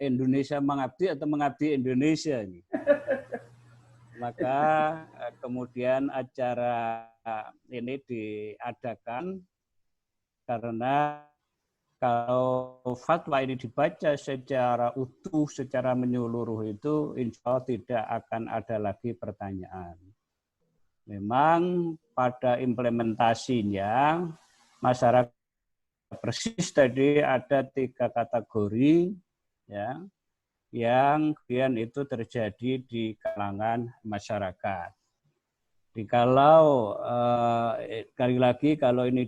Indonesia mengabdi atau mengabdi Indonesia ini. Maka kemudian acara ini diadakan karena kalau fatwa ini dibaca secara utuh, secara menyeluruh itu insya Allah tidak akan ada lagi pertanyaan. Memang pada implementasinya masyarakat persis tadi ada 3 kategori ya yang kemudian itu terjadi di kalangan masyarakat. Jadi kalau sekali lagi kalau ini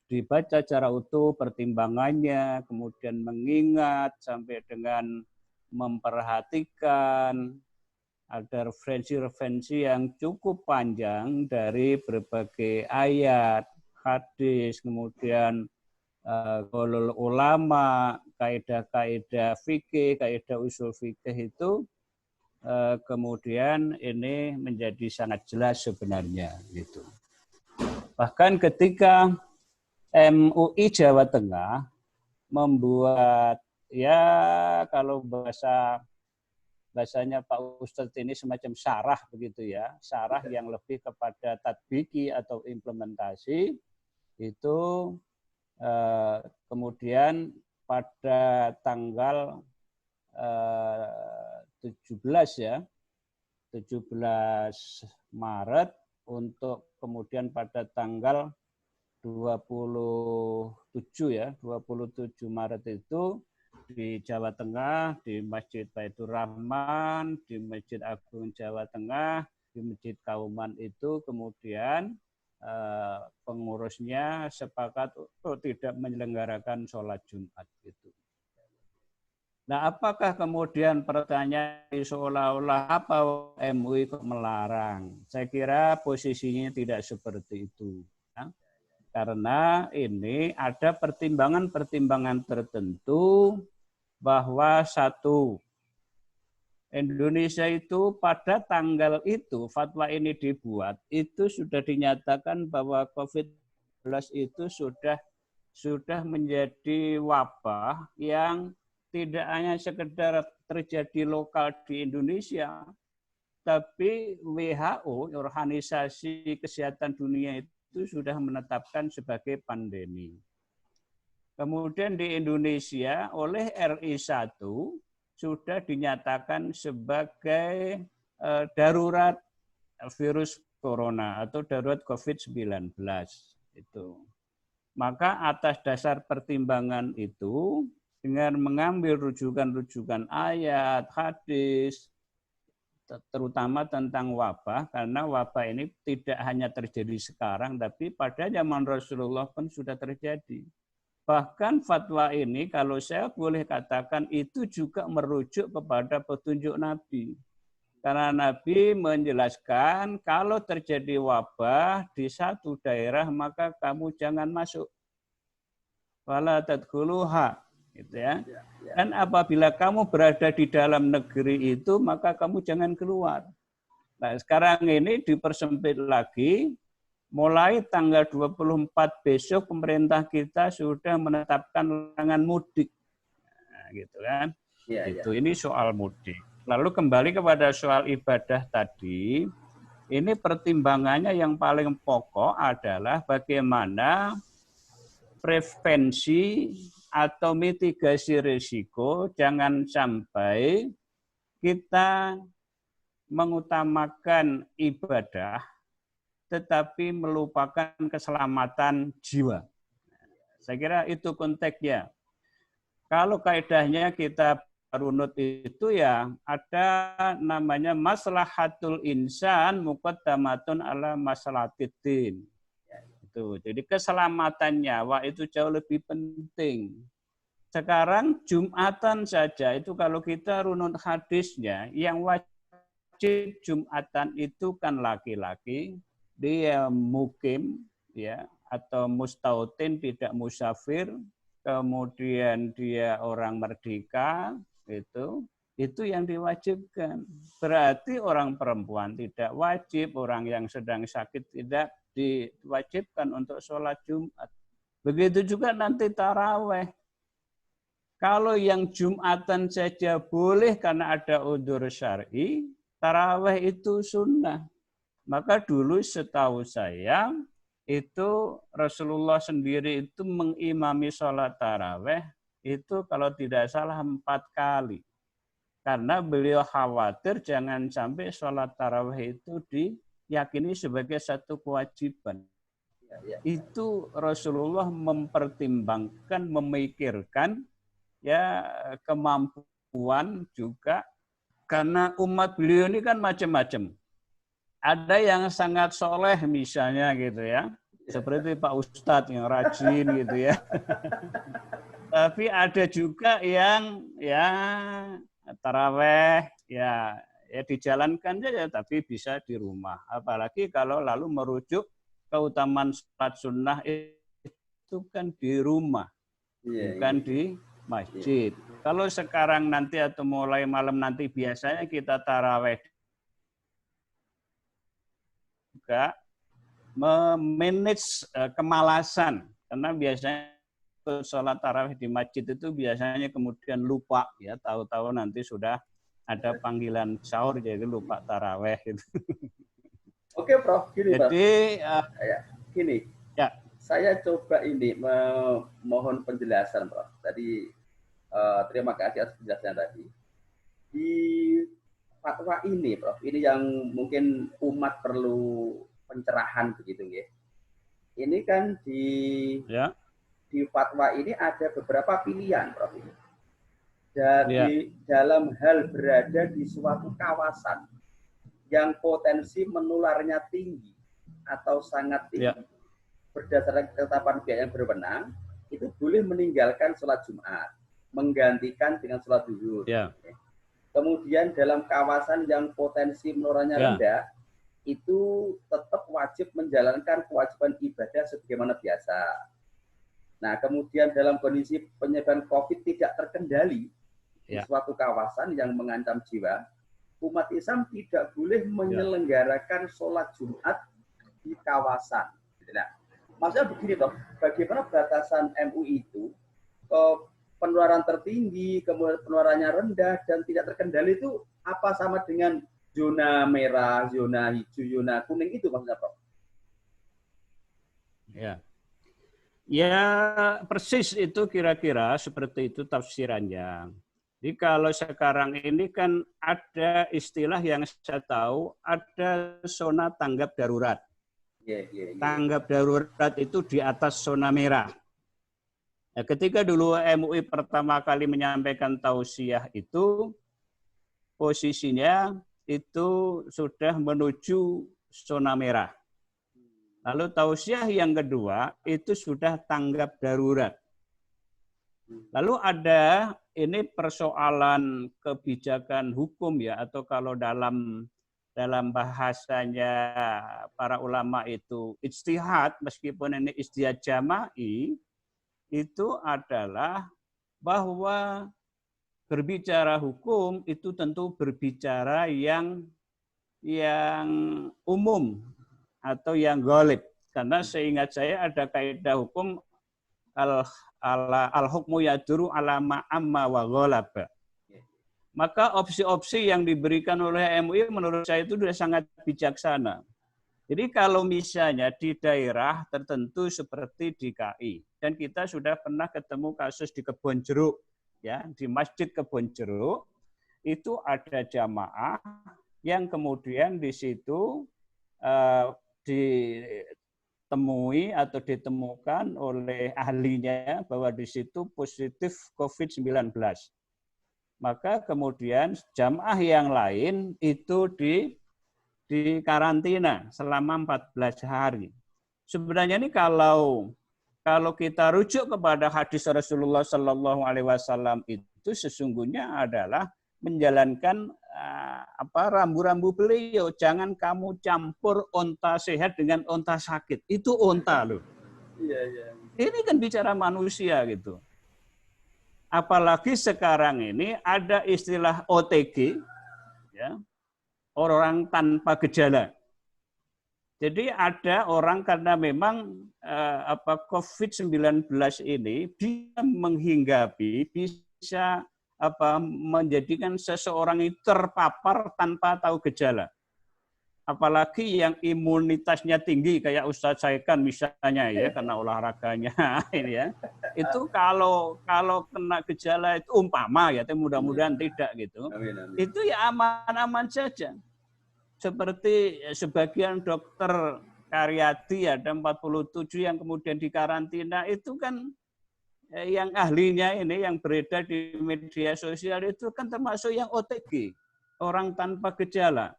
dibaca secara utuh pertimbangannya, kemudian mengingat sampai dengan memperhatikan ada referensi-referensi yang cukup panjang dari berbagai ayat, hadis, kemudian qaulul ulama, kaidah-kaidah fikih, kaidah usul fikih itu kemudian ini menjadi sangat jelas sebenarnya gitu. Bahkan ketika MUI Jawa Tengah membuat ya kalau bahasanya Pak Ustadz ini semacam syarah begitu ya, syarah yang lebih kepada tatbiki atau implementasi itu kemudian pada tanggal 17 ya, 17 Maret untuk kemudian pada tanggal 27 ya, 27 Maret itu di Jawa Tengah, di Masjid Baitur Rahman, di Masjid Agung Jawa Tengah, di Masjid Kauman itu kemudian pengurusnya sepakat untuk tidak menyelenggarakan sholat Jumat itu. Nah, apakah kemudian pertanyaan seolah-olah apa MUI kok melarang? Saya kira posisinya tidak seperti itu. Ya. Karena ini ada pertimbangan-pertimbangan tertentu bahwa satu, Indonesia itu pada tanggal itu, fatwa ini dibuat, itu sudah dinyatakan bahwa COVID-19 itu sudah menjadi wabah yang tidak hanya sekedar terjadi lokal di Indonesia, tapi WHO, Organisasi Kesehatan Dunia itu sudah menetapkan sebagai pandemi. Kemudian di Indonesia oleh RI1 sudah dinyatakan sebagai darurat virus corona atau darurat COVID-19 itu. Maka atas dasar pertimbangan itu dengan mengambil rujukan-rujukan ayat, hadis, terutama tentang wabah, karena wabah ini tidak hanya terjadi sekarang, tapi pada zaman Rasulullah pun sudah terjadi. Bahkan fatwa ini kalau saya boleh katakan itu juga merujuk kepada petunjuk Nabi. Karena Nabi menjelaskan kalau terjadi wabah di satu daerah maka kamu jangan masuk. Wala tadkhuluha, gitu ya. Dan apabila kamu berada di dalam negeri itu maka kamu jangan keluar. Nah, sekarang ini dipersempit lagi. Mulai tanggal 24 besok pemerintah kita sudah menetapkan larangan mudik. Nah, gitu kan. Itu ini soal mudik. Lalu kembali kepada soal ibadah tadi, ini pertimbangannya yang paling pokok adalah bagaimana prevensi atau mitigasi risiko jangan sampai kita mengutamakan ibadah tetapi melupakan keselamatan jiwa. Saya kira itu konteksnya. Kalau kaidahnya kita runut itu ya ada namanya maslahatul insan muqaddamatun ala maslahatiddin. Itu. Jadi keselamatan nyawa itu jauh lebih penting. Sekarang Jumatan saja itu kalau kita runut hadisnya yang wajib Jumatan itu kan laki-laki, dia mukim ya atau mustautin tidak musafir, kemudian dia orang merdeka itu yang diwajibkan. Berarti orang perempuan tidak wajib, orang yang sedang sakit tidak diwajibkan untuk sholat Jumat. Begitu juga nanti taraweh. Kalau yang Jumatan saja boleh karena ada udzur syar'i, tarawih itu sunnah. Maka dulu setahu saya itu Rasulullah sendiri itu mengimami sholat tarawih itu kalau tidak salah 4 kali. Karena beliau khawatir jangan sampai sholat tarawih itu diyakini sebagai satu kewajiban. Itu Rasulullah mempertimbangkan, memikirkan ya kemampuan juga karena umat beliau ini kan macam-macam. Ada yang sangat soleh misalnya gitu ya, seperti Pak Ustadz yang rajin gitu ya. Tapi ada juga yang ya taraweh ya dijalankan saja tapi bisa di rumah. Apalagi kalau lalu merujuk keutamaan sholat sunnah itu kan di rumah, bukan di masjid. Kalau sekarang nanti atau mulai malam nanti biasanya kita taraweh juga memanage kemalasan karena biasanya sholat tarawih di masjid itu biasanya kemudian lupa ya, tahu-tahu nanti sudah ada panggilan sahur jadi lupa tarawih gitu. Oke Prof, gini jadi gini ya. Saya coba ini mohon penjelasan Prof. Tadi terima kasih atas penjelasan tadi. Di fatwa ini Prof, ini yang mungkin umat perlu pencerahan begitu ya. Ini kan di fatwa ini ada beberapa pilihan Prof. Dan di dalam hal berada di suatu kawasan yang potensi menularnya tinggi atau sangat tinggi, berdasarkan ketetapan pihak yang berwenang, itu boleh meninggalkan sholat Jumat, menggantikan dengan sholat zuhur. Kemudian dalam kawasan yang potensi menularnya rendah, itu tetap wajib menjalankan kewajiban ibadah sebagaimana biasa. Nah, kemudian dalam kondisi penyebaran COVID tidak terkendali di suatu kawasan yang mengancam jiwa, umat Islam tidak boleh menyelenggarakan sholat Jumat di kawasan. Nah, maksudnya begini toh, bagaimana batasan MUI itu penularan tertinggi, kemudian penularannya rendah dan tidak terkendali itu apa sama dengan zona merah, zona hijau, zona kuning itu maksudnya Prof? Ya persis itu kira-kira seperti itu tafsirannya. Jadi kalau sekarang ini kan ada istilah yang saya tahu, ada zona tanggap darurat. Tanggap darurat itu di atas zona merah. Nah, ketika dulu MUI pertama kali menyampaikan tausiah itu, posisinya itu sudah menuju zona merah. Lalu tausiah yang kedua itu sudah tanggap darurat. Lalu ada ini persoalan kebijakan hukum ya, atau kalau dalam bahasanya para ulama itu ijtihad, meskipun ini ijtihad jama'i, itu adalah bahwa berbicara hukum itu tentu berbicara yang umum atau yang ghalib. Karena seingat saya ada kaidah hukum al-hukmu yaduru ala ma'amma wa ghalaba. Maka opsi-opsi yang diberikan oleh MUI menurut saya itu sudah sangat bijaksana. Jadi kalau misalnya di daerah tertentu seperti di KI, dan kita sudah pernah ketemu kasus di Kebon Jeruk, ya, di Masjid Kebon Jeruk, itu ada jamaah yang kemudian di situ ditemui atau ditemukan oleh ahlinya bahwa di situ positif COVID-19. Maka kemudian jamaah yang lain itu di karantina selama 14 hari. Sebenarnya ini kalau kita rujuk kepada hadis Rasulullah Shallallahu Alaihi Wasallam itu sesungguhnya adalah menjalankan rambu-rambu beliau. Jangan kamu campur onta sehat dengan onta sakit. Itu onta loh. Ini kan bicara manusia gitu. Apalagi sekarang ini ada istilah OTG, ya, orang tanpa gejala. Jadi ada orang karena memang COVID-19 ini bisa menghinggapi, bisa bisa menjadikan seseorang itu terpapar tanpa tahu gejala. Apalagi yang imunitasnya tinggi kayak Ustadz Saikan misalnya ya, karena olahraganya ini ya. Itu kalau kena gejala itu umpama ya, tapi mudah-mudahan tidak gitu. Itu ya aman-aman saja. Seperti sebagian dokter Karyadi ada 47 yang kemudian dikarantina, itu kan yang ahlinya ini yang beredar di media sosial itu kan termasuk yang OTG, orang tanpa gejala.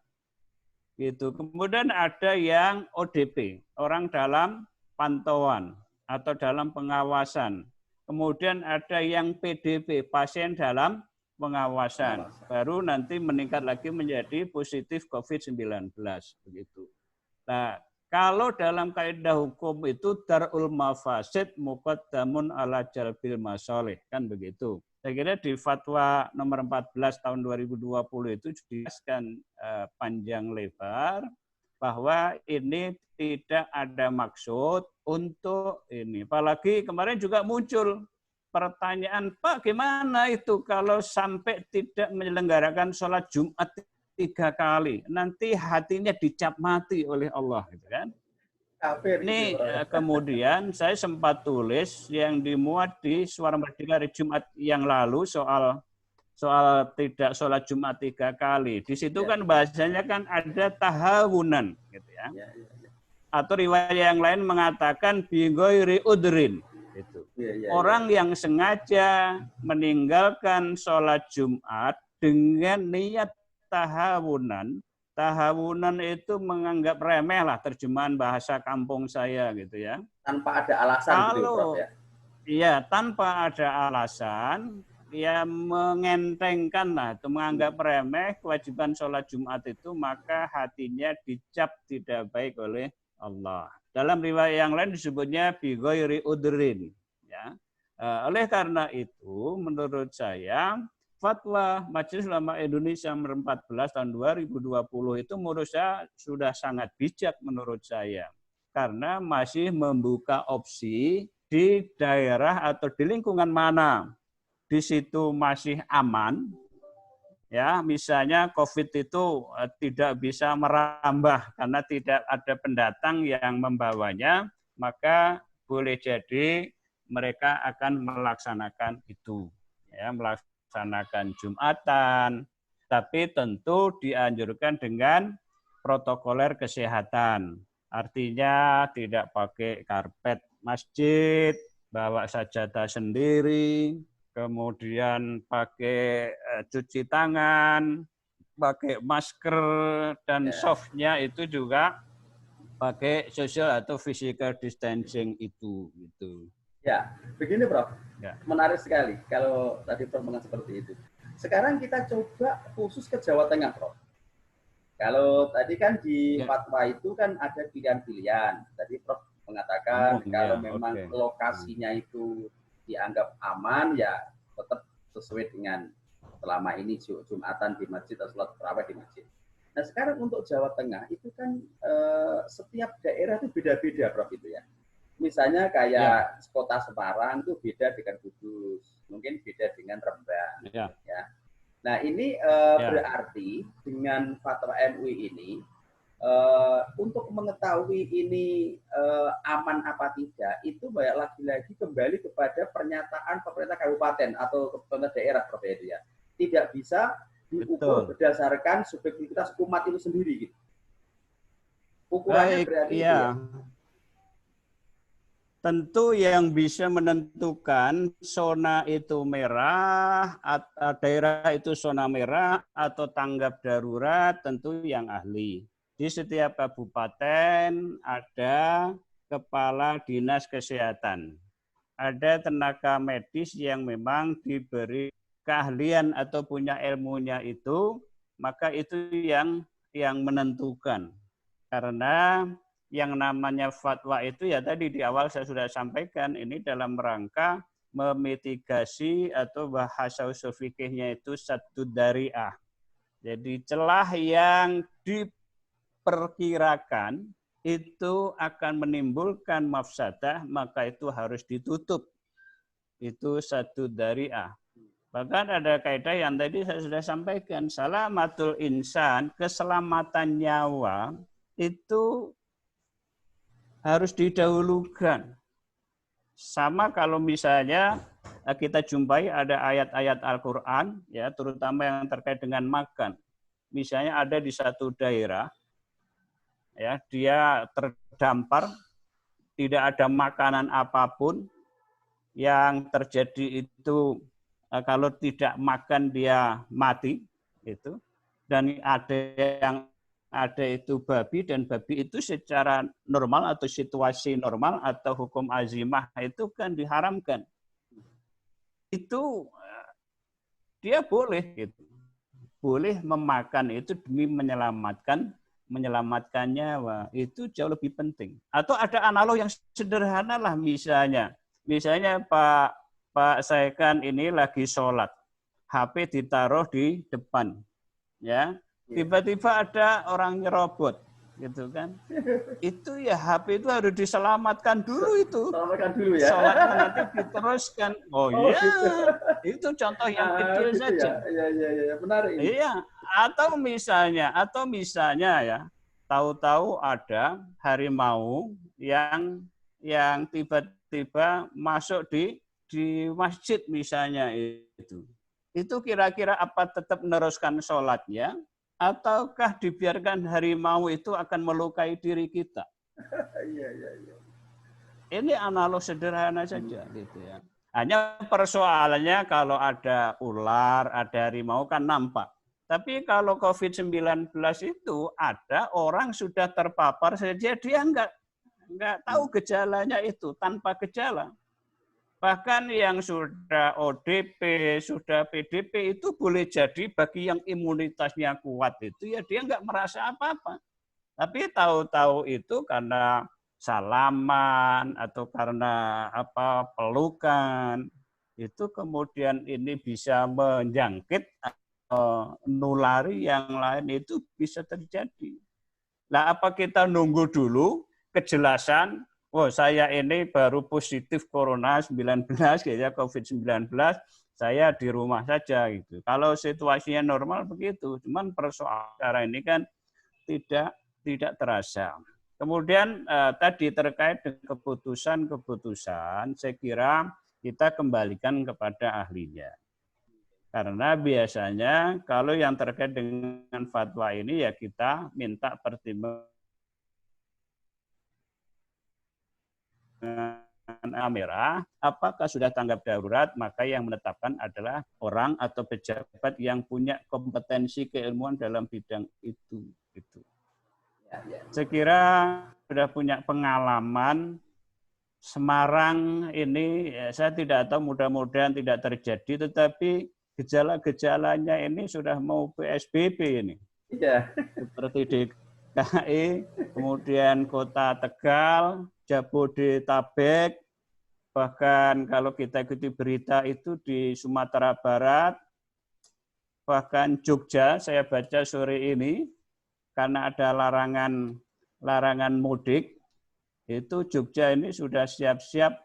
Gitu. Kemudian ada yang ODP, orang dalam pantauan atau dalam pengawasan. Kemudian ada yang PDP, pasien dalam pengawasan. Baru nanti meningkat lagi menjadi positif COVID-19 begitu. Nah, kalau dalam kaidah hukum itu darul mafasid muqaddamun ala jalbil masalih, kan begitu. Saya kira di fatwa nomor 14 tahun 2020 itu dijelaskan panjang lebar bahwa ini tidak ada maksud untuk ini. Apalagi kemarin juga muncul pertanyaan, Pak, gimana itu kalau sampai tidak menyelenggarakan sholat Jumat 3 kali, nanti hatinya dicap mati oleh Allah, gitu kan? Ini kemudian saya sempat tulis yang dimuat di Suara Merdeka hari Jumat yang lalu soal tidak sholat Jumat 3 kali. Di situ kan bahasanya kan ada tahawunan, gitu ya. Atau riwayat yang lain mengatakan bighairi udrin. Gitu. Orang yang sengaja meninggalkan sholat Jumat dengan niat tahawunan. Tahawunan itu menganggap remeh lah, terjemahan bahasa kampung saya gitu ya. Tanpa ada alasan. Kalau gitu, ya? Iya, tanpa ada alasan, ya mengentengkan lah, itu menganggap remeh kewajiban sholat Jumat itu, maka hatinya dicap tidak baik oleh Allah. Dalam riwayat yang lain disebutnya bighairi udrin. Ya. Oleh karena itu, menurut saya, Fatwa Majelis Ulama Indonesia nomor 14 tahun 2020 itu menurut saya sudah sangat bijak menurut saya. Karena masih membuka opsi di daerah atau di lingkungan mana di situ masih aman. Ya, misalnya COVID itu tidak bisa merambah karena tidak ada pendatang yang membawanya, maka boleh jadi mereka akan melaksanakan itu. Ya, melaksanakan Jumatan, tapi tentu dianjurkan dengan protokoler kesehatan. Artinya tidak pakai karpet masjid, bawa sajadah sendiri, kemudian pakai cuci tangan, pakai masker, dan softnya itu juga pakai social atau physical distancing itu. Gitu. Ya, begini Prof. Ya. Menarik sekali kalau tadi Prof mengatakan seperti itu. Sekarang kita coba khusus ke Jawa Tengah, Prof. Kalau tadi kan di fatwa itu kan ada pilihan-pilihan. Tadi Prof mengatakan kalau memang lokasinya itu dianggap aman, ya tetap sesuai dengan selama ini Jumatan di masjid atau sholat tarawih di masjid. Nah sekarang untuk Jawa Tengah itu kan setiap daerah itu beda-beda, Prof itu ya. Misalnya kayak kota Semarang itu beda dengan Kudus, mungkin beda dengan Rembang. Ya. Nah ini berarti dengan fatwa MUI ini untuk mengetahui ini aman apa tidak, itu banyak lagi-lagi kembali kepada pernyataan pemerintah kabupaten atau pemerintah daerah, Prof ya. Tidak bisa diukur berdasarkan subjektivitas umat itu sendiri. Gitu. Ukurannya berarti itu ya. Tentu yang bisa menentukan zona itu merah, atau daerah itu zona merah atau tanggap darurat tentu yang ahli. Di setiap kabupaten ada kepala dinas kesehatan. Ada tenaga medis yang memang diberi keahlian atau punya ilmunya itu, maka itu yang menentukan. Karena yang namanya fatwa itu ya tadi di awal saya sudah sampaikan, ini dalam rangka memitigasi atau bahasa usul fikihnya itu saddud dzari'ah. Jadi celah yang diperkirakan itu akan menimbulkan mafsadah, maka itu harus ditutup. Itu saddud dzari'ah. Bahkan ada kaidah yang tadi saya sudah sampaikan, salamatul insan, keselamatan nyawa itu harus didahulukan. Sama kalau misalnya kita jumpai ada ayat-ayat Al-Qur'an ya, terutama yang terkait dengan makan. Misalnya ada di satu daerah ya, dia terdampar, tidak ada makanan apapun, yang terjadi itu kalau tidak makan dia mati itu, dan ada itu babi, dan babi itu secara normal atau situasi normal atau hukum azimah itu kan diharamkan. Itu dia boleh gitu. Boleh memakan itu demi menyelamatkan nyawa, itu jauh lebih penting. Atau ada analog yang sederhana lah, misalnya Pak saya kan ini lagi sholat, HP ditaruh di depan, ya tiba-tiba ada orang nyerobot, gitu kan? Itu ya HP itu harus diselamatkan dulu itu. Selamatkan dulu ya. Sholatnya nanti diteruskan. Oh iya, gitu. Itu contoh yang kecil gitu saja. Ya, menarik ini. Iya, atau misalnya ya, tahu-tahu ada harimau yang tiba-tiba masuk di masjid misalnya itu. Itu kira-kira apa tetap meneruskan sholatnya, ataukah dibiarkan harimau itu akan melukai diri kita? Iya. Ini analog sederhana saja gitu ya. Hanya persoalannya kalau ada ular, ada harimau kan nampak. Tapi kalau COVID-19 itu ada orang sudah terpapar saja dia nggak tahu gejalanya itu, tanpa gejala. Bahkan yang sudah ODP, sudah PDP itu boleh jadi bagi yang imunitasnya kuat itu ya dia nggak merasa apa-apa. Tapi tahu-tahu itu karena salaman atau karena pelukan, itu kemudian ini bisa menjangkit, nulari yang lain, itu bisa terjadi. Nah, apa kita nunggu dulu kejelasan, saya ini baru positif corona 19 ya, COVID-19, saya di rumah saja gitu. Kalau situasinya normal begitu, cuman persoalan sekarang ini kan tidak terasa. Kemudian tadi terkait dengan keputusan, saya kira kita kembalikan kepada ahlinya. Karena biasanya kalau yang terkait dengan fatwa ini ya kita minta pertimbangan merah, apakah sudah tanggap darurat, maka yang menetapkan adalah orang atau pejabat yang punya kompetensi keilmuan dalam bidang itu. Gitu. Saya kira sudah punya pengalaman. Semarang ini saya tidak tahu, mudah-mudahan tidak terjadi, tetapi gejala-gejalanya ini sudah mau PSBB ini. Iya. Seperti DKI, kemudian Kota Tegal, Jabodetabek, bahkan kalau kita ikuti berita itu di Sumatera Barat, bahkan Jogja, saya baca sore ini, karena ada larangan mudik, itu Jogja ini sudah siap-siap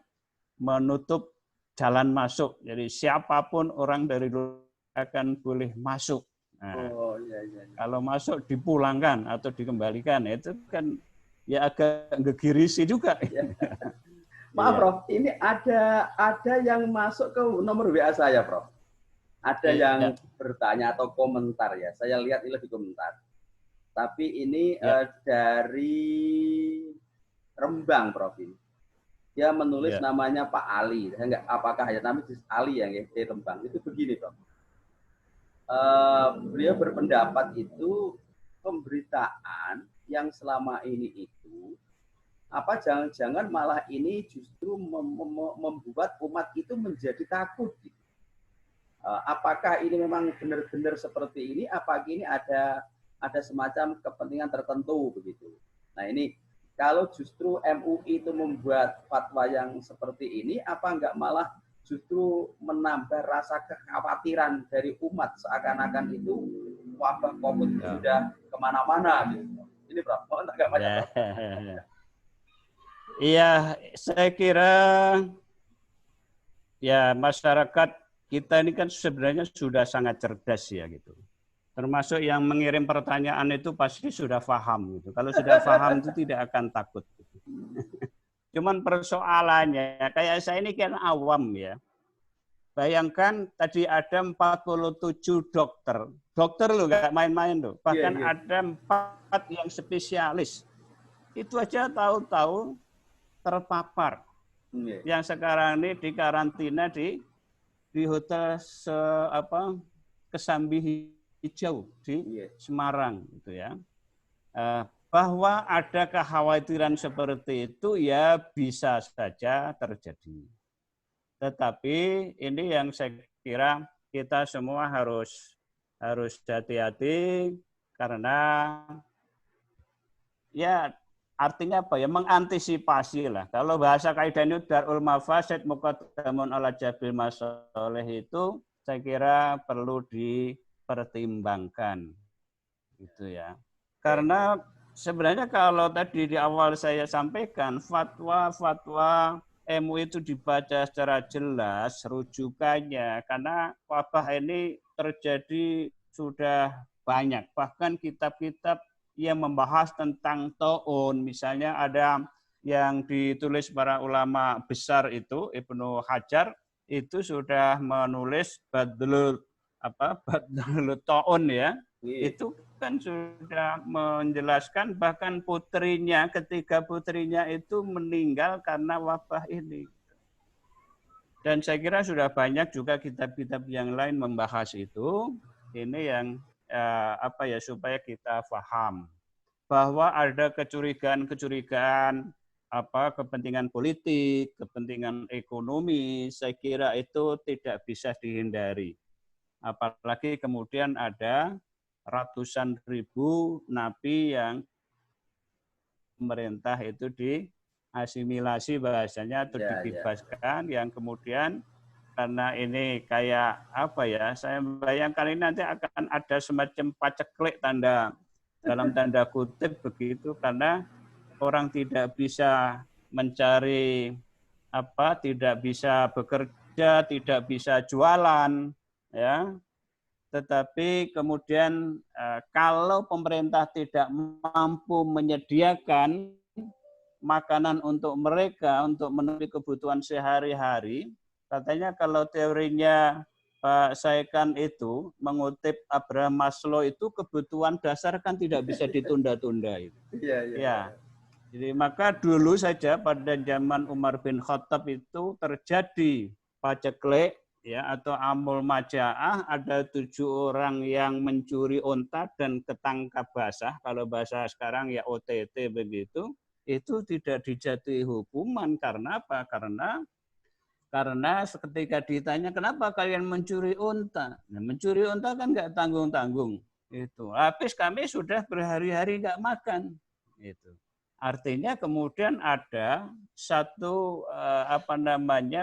menutup jalan masuk. Jadi siapapun orang dari luar akan boleh masuk. Nah, iya. Kalau masuk dipulangkan atau dikembalikan, itu kan ya agak gegirisi juga. Ya. Maaf, Prof. Ini ada yang masuk ke nomor WA saya, Prof. Ada yang bertanya atau komentar ya. Saya lihat ini lebih komentar. Tapi ini dari Rembang, Prof. Dia menulis namanya Pak Ali. Saya enggak, apakah hanya namanya Ali yang di Rembang. Itu begini, Prof. Beliau berpendapat itu pemberitaan yang selama ini itu jangan-jangan malah ini justru membuat umat itu menjadi takut. Apakah ini memang benar-benar seperti ini? Apakah ini ada semacam kepentingan tertentu begitu? Nah ini kalau justru MUI itu membuat fatwa yang seperti ini, apa enggak malah justru menambah rasa kekhawatiran dari umat seakan-akan itu wabah COVID sudah kemana-mana gitu. Ini Prof, mau tanggapannya Prof? Iya, saya kira ya masyarakat kita ini kan sebenarnya sudah sangat cerdas ya gitu. Termasuk yang mengirim pertanyaan itu pasti sudah paham gitu. Kalau sudah paham itu tidak akan takut. Gitu. Cuman persoalannya kayak saya ini kan awam ya. Bayangkan tadi ada 47 dokter. Dokter loh, nggak main-main loh. Bahkan ada 4 yang spesialis. Itu aja tahu-tahu terpapar. Yang sekarang ini di karantina di hotel Kesambi Hijau di Semarang gitu ya. Bahwa ada kekhawatiran seperti itu ya bisa saja terjadi. Tetapi ini yang saya kira kita semua harus hati-hati karena ya artinya apa ya, mengantisipasi lah. Kalau bahasa kaidahnya darul mafasid muqaddamun ala jabil masalih itu saya kira perlu dipertimbangkan gitu ya. Karena sebenarnya kalau tadi di awal saya sampaikan fatwa MUI itu dibaca secara jelas rujukannya karena wabah ini terjadi sudah banyak, bahkan kitab-kitab yang membahas tentang ta'un, misalnya ada yang ditulis para ulama besar itu Ibnu Hajar itu sudah menulis Badlul ta'un ya. Itu kan sudah menjelaskan bahkan ketiga putrinya itu meninggal karena wabah ini. Dan saya kira sudah banyak juga kitab-kitab yang lain membahas itu. Ini yang supaya kita paham bahwa ada kecurigaan kepentingan politik, kepentingan ekonomi, saya kira itu tidak bisa dihindari. Apalagi kemudian ada ratusan ribu nabi yang pemerintah itu diasimilasi bahasanya atau dibebaskan yang kemudian karena ini kayak saya bayangkan ini nanti akan ada semacam paceklik dalam tanda kutip begitu karena orang tidak bisa mencari tidak bisa bekerja, tidak bisa jualan ya. Tetapi kemudian kalau pemerintah tidak mampu menyediakan makanan untuk mereka untuk memenuhi kebutuhan sehari-hari, katanya kalau teorinya Pak Saikan itu mengutip Abraham Maslow itu kebutuhan dasar kan tidak bisa ditunda-tunda itu. Ya. Jadi maka dulu saja pada zaman Umar bin Khattab itu terjadi paceklik ya atau amul majaah, ada 7 orang yang mencuri unta dan ketangkap basah, kalau bahasa sekarang ya OTT begitu, itu tidak dijatuhi hukuman karena apa? Karena ketika ditanya kenapa kalian mencuri unta, nah, mencuri unta kan nggak tanggung-tanggung itu. Habis kami sudah berhari-hari nggak makan itu. Artinya kemudian ada satu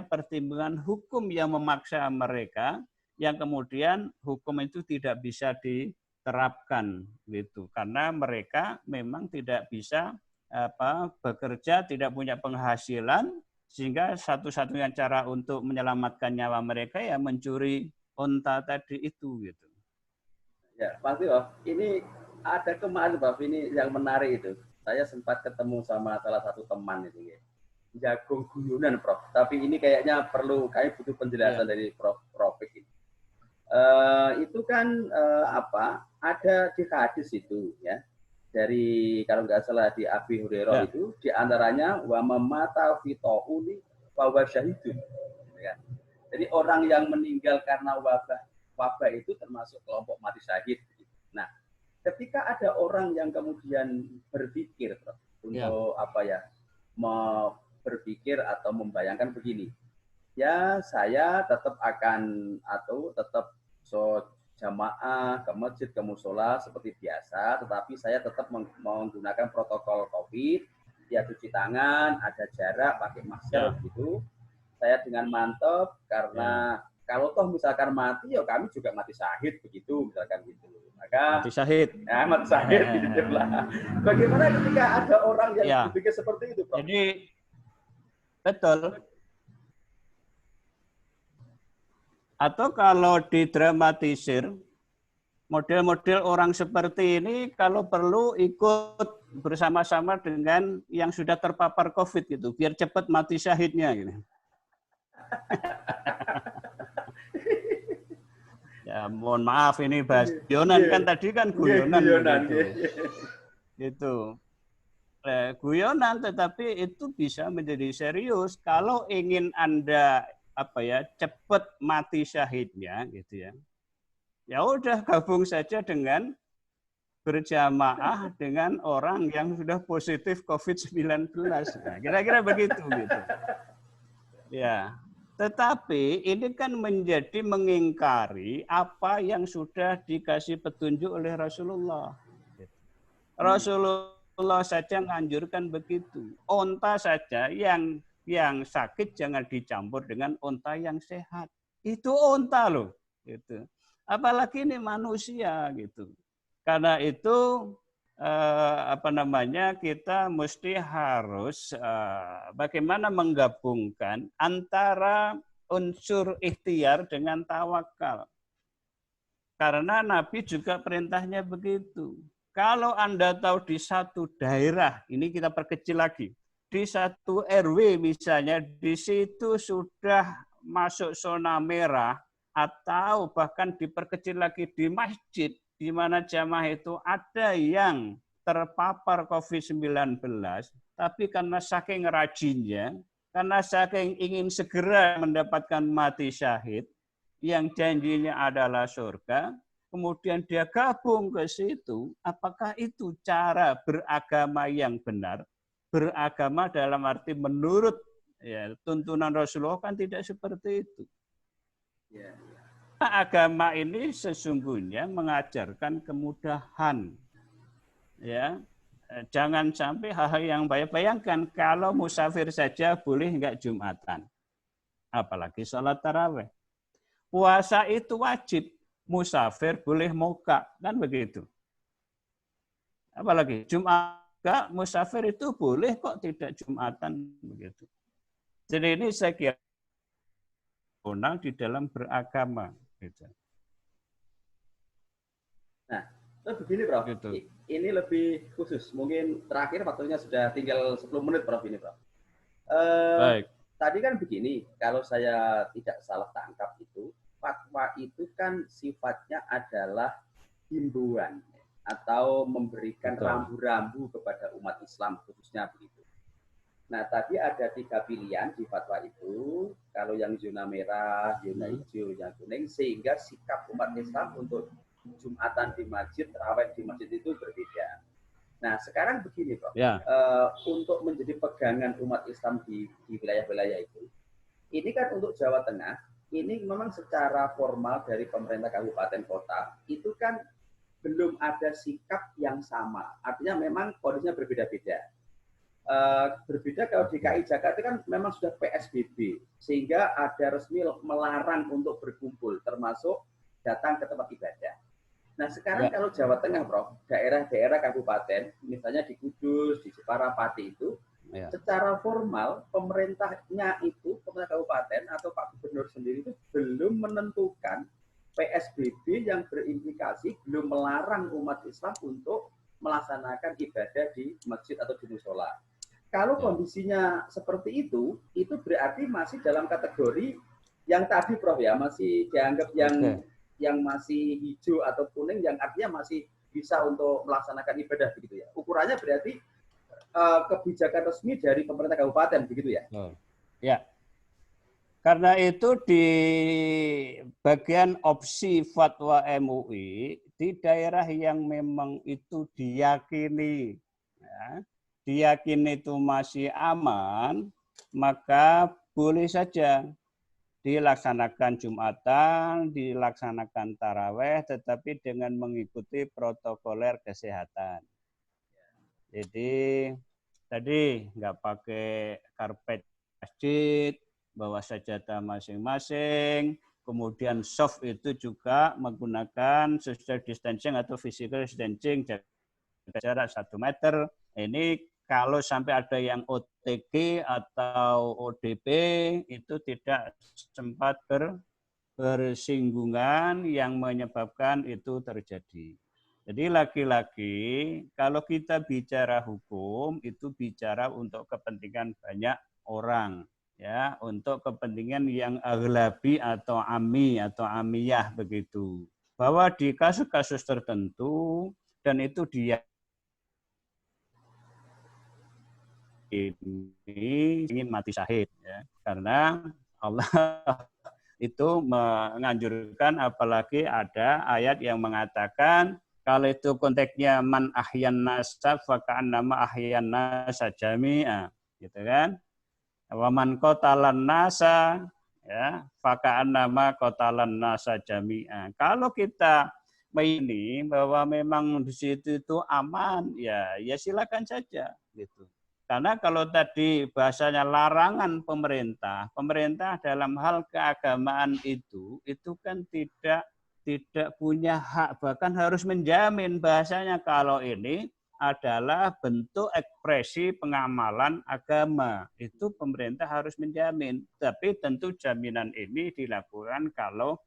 pertimbangan hukum yang memaksa mereka yang kemudian hukum itu tidak bisa diterapkan gitu karena mereka memang tidak bisa bekerja, tidak punya penghasilan sehingga satu-satunya cara untuk menyelamatkan nyawa mereka ya mencuri unta tadi itu gitu. Ya, Pak Tio, ini ada kemarin Pak, ini yang menarik itu. Saya sempat ketemu sama salah satu teman itu ya. Jagung guyunan Prof. Tapi ini kayaknya kami butuh penjelasan dari Prof. ini. Itu kan ada di hadis itu ya. Dari kalau nggak salah di Abi Hurairah itu di antaranya wa mamata fi tauni wa syahidun. Ya. Jadi orang yang meninggal karena wabah itu termasuk kelompok mati syahid. Nah, ketika ada orang yang kemudian berpikir untuk berpikir atau membayangkan begini, ya saya tetap akan tetap jamaah ke masjid, ke musola seperti biasa, tetapi saya tetap menggunakan protokol COVID, ya cuci tangan, ada jarak, pakai masker gitu. Saya dengan mantap karena kalau toh misalkan mati, ya kami juga mati syahid begitu, misalkan gitu. Maka mati syahid. Ya, mati syahid gitu lah. Bagaimana ketika ada orang yang berpikir seperti itu, Prof? Jadi betul. Atau kalau didramatisir, model-model orang seperti ini kalau perlu ikut bersama-sama dengan yang sudah terpapar COVID gitu, biar cepat mati syahidnya gitu. Ya mohon maaf ini bahas guyonan kan tadi kan guyonan gitu. Itu guyonan, tetapi itu bisa menjadi serius kalau ingin Anda cepat mati syahidnya gitu ya. Ya udah gabung saja dengan berjamaah dengan orang yang sudah positif COVID-19. Nah, kira-kira begitu gitu. Ya. Tetapi ini kan menjadi mengingkari apa yang sudah dikasih petunjuk oleh Rasulullah. Rasulullah saja menganjurkan begitu. Onta saja yang sakit jangan dicampur dengan onta yang sehat. Itu onta loh. Gitu. Apalagi ini manusia gitu. Karena itu kita mesti harus bagaimana menggabungkan antara unsur ikhtiar dengan tawakal. Karena Nabi juga perintahnya begitu. Kalau Anda tahu di satu daerah, ini kita perkecil lagi, di satu RW misalnya, di situ sudah masuk zona merah, atau bahkan diperkecil lagi di masjid, di mana jamaah itu ada yang terpapar COVID-19, tapi karena saking rajinnya, karena saking ingin segera mendapatkan mati syahid, yang janjinya adalah surga, kemudian dia gabung ke situ, apakah itu cara beragama yang benar? Beragama dalam arti menurut tuntunan Rasulullah kan tidak seperti itu. Agama ini sesungguhnya mengajarkan kemudahan. Ya, jangan sampai hal-hal yang bayangkan kalau musafir saja boleh enggak Jumatan, apalagi sholat tarawih. Puasa itu wajib, musafir boleh moka, kan begitu. Apalagi Jumat, musafir itu boleh kok tidak Jumatan begitu. Jadi ini saya kira di dalam beragama. Gitu. Nah, begini Prof, gitu. Ini lebih khusus. Mungkin terakhir waktunya sudah tinggal 10 menit Prof ini Prof. Baik. Tadi kan begini, kalau saya tidak salah tangkap itu, fatwa itu kan sifatnya adalah himbauan atau memberikan rambu-rambu kepada umat Islam khususnya begitu. Nah, tadi ada 3 pilihan di fatwa itu, kalau yang zona merah, zona hijau, yang kuning, sehingga sikap umat Islam untuk Jumatan di masjid, tarawih di masjid itu berbeda. Nah, sekarang begini, Prof. Ya. Untuk menjadi pegangan umat Islam di wilayah-wilayah itu, ini kan untuk Jawa Tengah, ini memang secara formal dari pemerintah kabupaten kota, itu kan belum ada sikap yang sama. Artinya memang kondisinya berbeda-beda. Berbeda kalau DKI Jakarta kan memang sudah PSBB, sehingga ada resmi melarang untuk berkumpul, termasuk datang ke tempat ibadah. Nah sekarang kalau Jawa Tengah, Prof, daerah-daerah kabupaten, misalnya di Kudus, di Jepara, Pati itu, secara formal pemerintahnya itu, pemerintah kabupaten atau Pak Gubernur sendiri itu belum menentukan PSBB yang berimplikasi belum melarang umat Islam untuk melaksanakan ibadah di masjid atau di musola. Kalau kondisinya seperti itu berarti masih dalam kategori yang tadi Prof ya, masih dianggap yang masih hijau atau kuning, yang artinya masih bisa untuk melaksanakan ibadah begitu ya. Ukurannya berarti kebijakan resmi dari pemerintah kabupaten begitu ya. Ya. Karena itu di bagian opsi fatwa MUI di daerah yang memang itu diyakini itu masih aman, maka boleh saja dilaksanakan Jumatan, dilaksanakan taraweh, tetapi dengan mengikuti protokoler kesehatan. Jadi tadi nggak pakai karpet masjid, bawa sajadah masing-masing, kemudian soft itu juga menggunakan social distancing atau physical distancing, jarak 1 meter. Ini kalau sampai ada yang OTG atau ODP itu tidak sempat bersinggungan yang menyebabkan itu terjadi. Jadi lagi-lagi kalau kita bicara hukum itu bicara untuk kepentingan banyak orang, ya, untuk kepentingan yang aghlabi atau ami atau amiyah begitu. Bahwa di kasus-kasus tertentu dan itu dia ini ingin mati syahid, ya, karena Allah itu menganjurkan, apalagi ada ayat yang mengatakan kalau itu konteksnya man ahyan nasa faka'annama ahyan nasa jami'a, gitu kan? Wa man qatalan nasa, ya, faka'annama qatalan nasa jami'a. Kalau kita ini bahwa memang di situ itu aman, ya silakan saja, gitu. Karena kalau tadi bahasanya larangan pemerintah, pemerintah dalam hal keagamaan itu kan tidak punya hak, bahkan harus menjamin, bahasanya kalau ini adalah bentuk ekspresi pengamalan agama. Itu pemerintah harus menjamin. Tapi tentu jaminan ini dilakukan kalau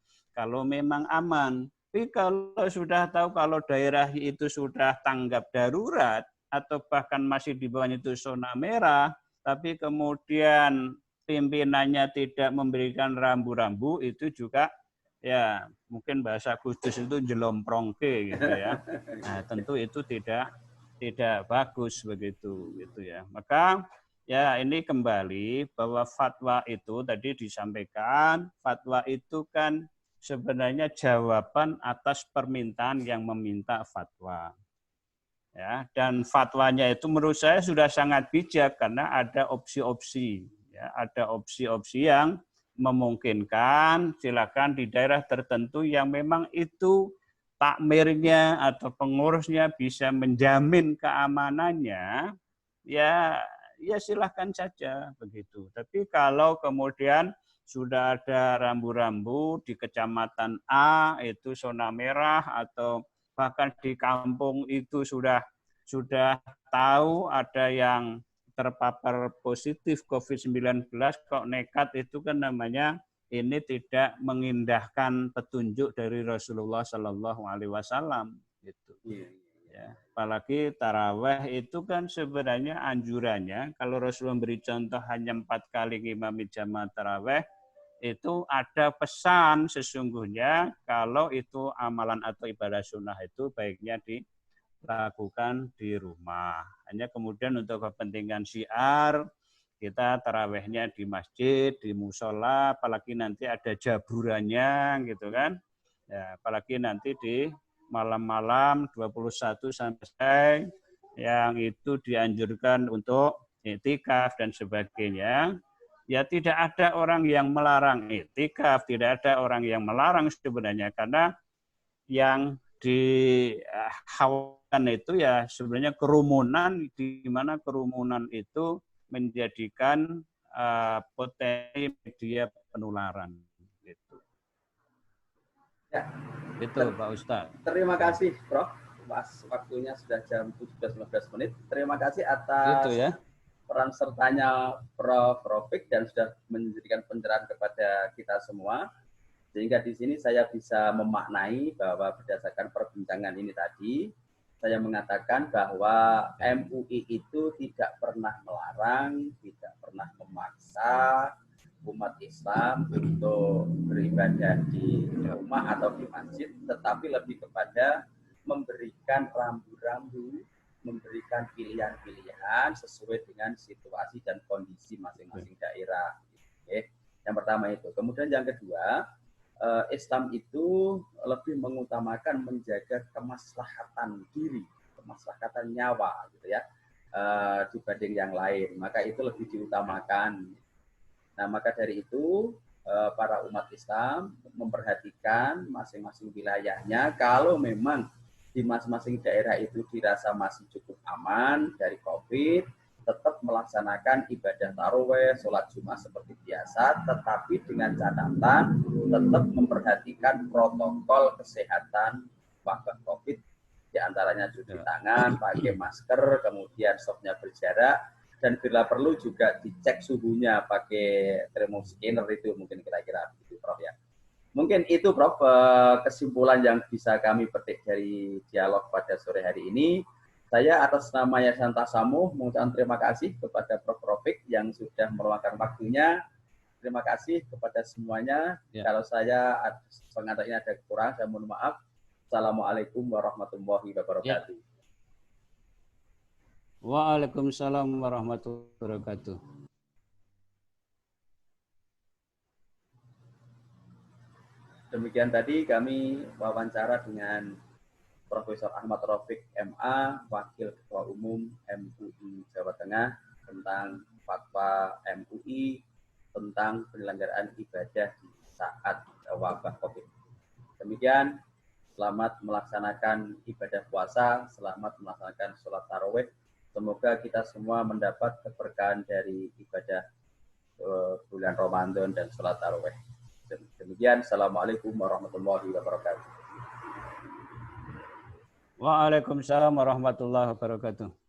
memang aman. Tapi kalau sudah tahu kalau daerah itu sudah tanggap darurat, atau bahkan masih di bawah itu zona merah, tapi kemudian pimpinannya tidak memberikan rambu-rambu, itu juga ya mungkin bahasa Kudus itu jelomprongke gitu ya. Nah, tentu itu tidak bagus begitu gitu ya. Maka ya ini kembali bahwa fatwa itu tadi disampaikan, fatwa itu kan sebenarnya jawaban atas permintaan yang meminta fatwa. Ya, dan fatwanya itu menurut saya sudah sangat bijak karena ada opsi-opsi, ya, ada opsi-opsi yang memungkinkan silakan di daerah tertentu yang memang itu takmirnya atau pengurusnya bisa menjamin keamanannya, ya silahkan saja begitu. Tapi kalau kemudian sudah ada rambu-rambu di kecamatan A itu zona merah, atau bahkan di kampung itu sudah tahu ada yang terpapar positif COVID-19, kok nekat, itu kan namanya ini tidak mengindahkan petunjuk dari Rasulullah Shallallahu Alaihi Wasallam. Gitu. Ya, apalagi taraweh itu kan sebenarnya anjurannya, kalau Rasul memberi contoh hanya 4 kali ngimami jamaah taraweh, itu ada pesan sesungguhnya kalau itu amalan atau ibadah sunnah itu baiknya dilakukan di rumah. Hanya kemudian untuk kepentingan syiar, kita tarawehnya di masjid, di musola, apalagi nanti ada jaburannya gitu kan. Ya, apalagi nanti di malam-malam 21 sampai yang itu dianjurkan untuk iktikaf dan sebagainya. Ya tidak ada orang yang melarang iktikaf, tidak ada orang yang melarang sebenarnya, karena yang dikhawatirkan itu ya sebenarnya kerumunan, di mana kerumunan itu menjadikan potensi media penularan. Gitu. Ya. Itu Pak Ustadz. Terima kasih Prof. Mas, waktunya sudah jam 17.15 menit. Terima kasih atas itu, ya, peran sertanya Prof. Rofik dan sudah memberikan pencerahan kepada kita semua. Sehingga di sini saya bisa memaknai bahwa berdasarkan perbincangan ini tadi, saya mengatakan bahwa MUI itu tidak pernah melarang, tidak pernah memaksa umat Islam untuk beribadah di rumah atau di masjid, tetapi lebih kepada memberikan rambu-rambu, memberikan pilihan-pilihan sesuai dengan situasi dan kondisi masing-masing daerah. Oke. Yang pertama itu. Kemudian yang kedua, Islam itu lebih mengutamakan menjaga kemaslahatan diri, kemaslahatan nyawa, gitu ya, dibanding yang lain. Maka itu lebih diutamakan. Nah, maka dari itu para umat Islam memperhatikan masing-masing wilayahnya. Kalau memang di masing-masing daerah itu dirasa masih cukup aman dari COVID, tetap melaksanakan ibadah taraweh, sholat Jumat seperti biasa, tetapi dengan catatan tetap memperhatikan protokol kesehatan wabah COVID, diantaranya cuci tangan, pakai masker, kemudian stopnya berjarak, dan bila perlu juga dicek suhunya pakai thermoscanner itu, mungkin kira-kira begitu Prof ya. Mungkin itu Prof kesimpulan yang bisa kami petik dari dialog pada sore hari ini. Saya atas nama Yayasan Tasamuh mengucapkan terima kasih kepada Prof Rofik yang sudah meluangkan waktunya. Terima kasih kepada semuanya. Ya. Kalau saya pengantar ini ada kurang, saya mohon maaf. Assalamualaikum warahmatullahi wabarakatuh. Ya. Waalaikumsalam warahmatullahi wabarakatuh. Demikian tadi kami wawancara dengan Profesor Ahmad Rofik MA, Wakil Ketua Umum MUI Jawa Tengah, tentang fatwa MUI tentang penyelenggaraan ibadah di saat wabah COVID. Demikian, selamat melaksanakan ibadah puasa, selamat melaksanakan sholat tarawih. Semoga kita semua mendapat keberkahan dari ibadah bulan Ramadan dan sholat tarawih. Demikian, Assalamualaikum warahmatullahi wabarakatuh. Waalaikumsalam warahmatullahi wabarakatuh.